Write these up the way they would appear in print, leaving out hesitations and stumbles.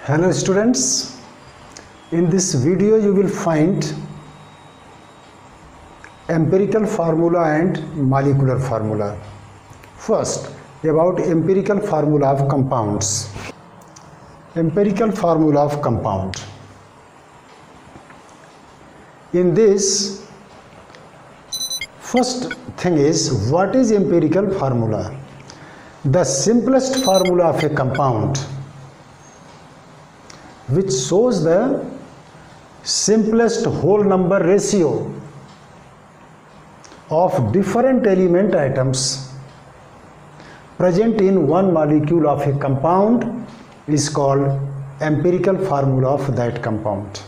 Hello students, in this video you will find empirical formula and molecular formula. First, about empirical formula of compounds. Empirical formula of compound. In this, first thing is, what is empirical formula? The simplest formula of a compound which shows the simplest whole number ratio of different element atoms present in one molecule of a compound is called empirical formula of that compound.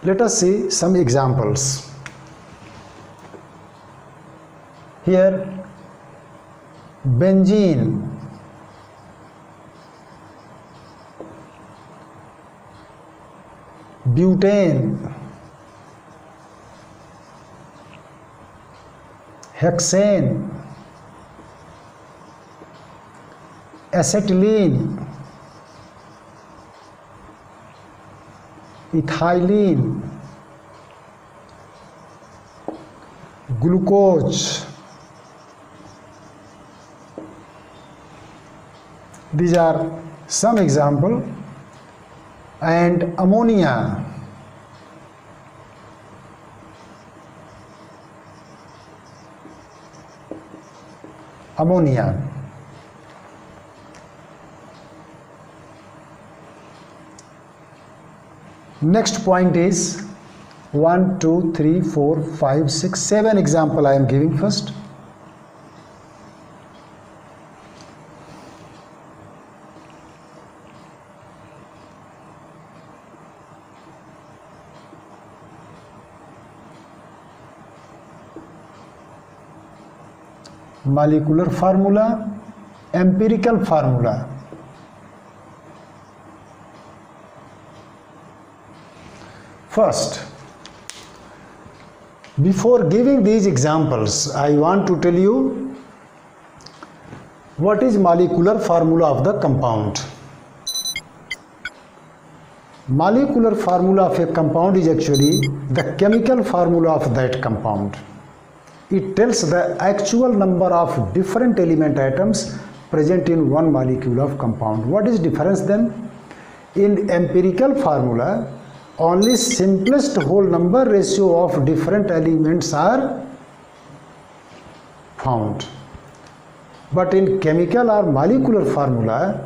Let us see some examples. Here, benzene, butane, hexane, acetylene, ethylene, glucose. These are some examples. And ammonia, Next point is 1, 2, 3, 4, 5, 6, 7 example I am giving first. Molecular formula, empirical formula. First, before giving these examples, I want to tell you what is molecular formula of the compound. Molecular formula of a compound is actually the chemical formula of that compound. It tells the actual number of different element atoms present in one molecule of compound. What is difference then? In empirical formula, only simplest whole number ratio of different elements are found. But in chemical or molecular formula,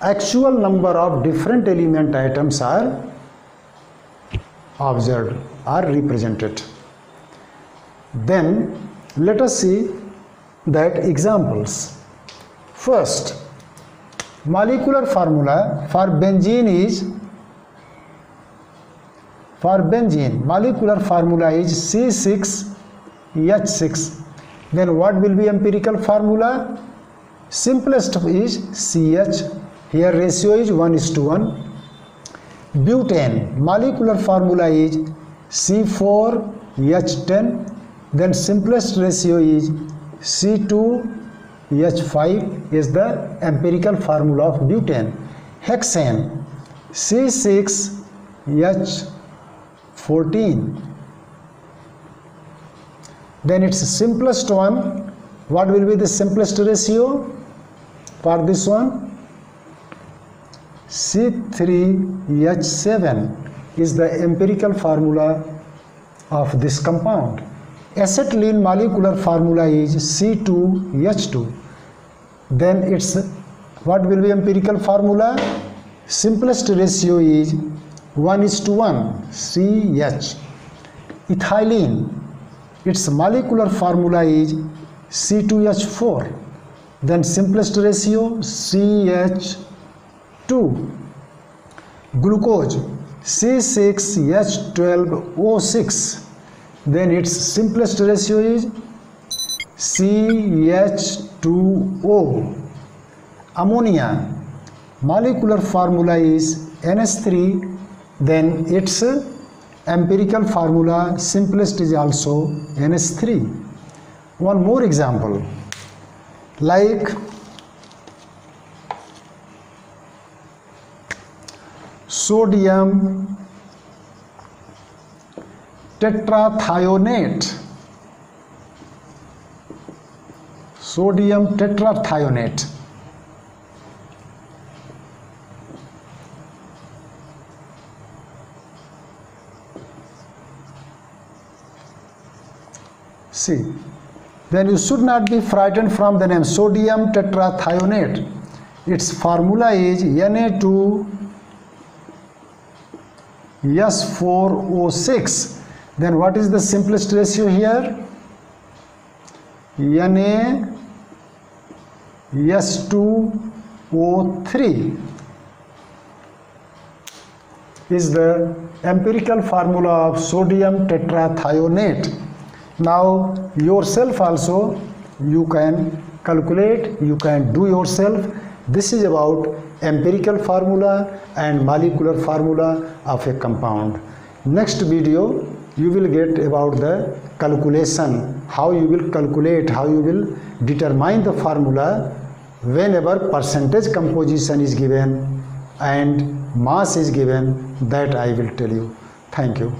actual number of different element atoms are observed, are represented. Then let us see that examples. First, molecular formula for benzene is, molecular formula is C6H6. Then what will be empirical formula? Simplest is CH. Here ratio is 1:1. Butane, molecular formula is C4H10. Then simplest ratio is C2H5 is the empirical formula of butane. Hexane, C6H14. Then its simplest one, what will be the simplest ratio for this one? C3H7 is the empirical formula of this compound. Acetylene molecular formula is C2H2. Then its what will be empirical formula? Simplest ratio is 1:1 CH. Ethylene, its molecular formula is C2H4. Then simplest ratio CH2. Glucose, C6H12O6. Then its simplest ratio is CH2O. Ammonia, molecular formula is NH3. Then its empirical formula simplest is also NH3. One more example, like sodium tetrathionate. Sodium tetrathionate. See, then you should not be frightened from the name sodium tetrathionate. Its formula is Na2S4O6. Then what is the simplest ratio here? NaS2O3 is the empirical formula of sodium tetrathionate. Now yourself also you can calculate, you can do yourself. This is about empirical formula and molecular formula of a compound. Next video you will get about the calculation, how you will calculate, how you will determine the formula whenever percentage composition is given and mass is given, that I will tell you. Thank you.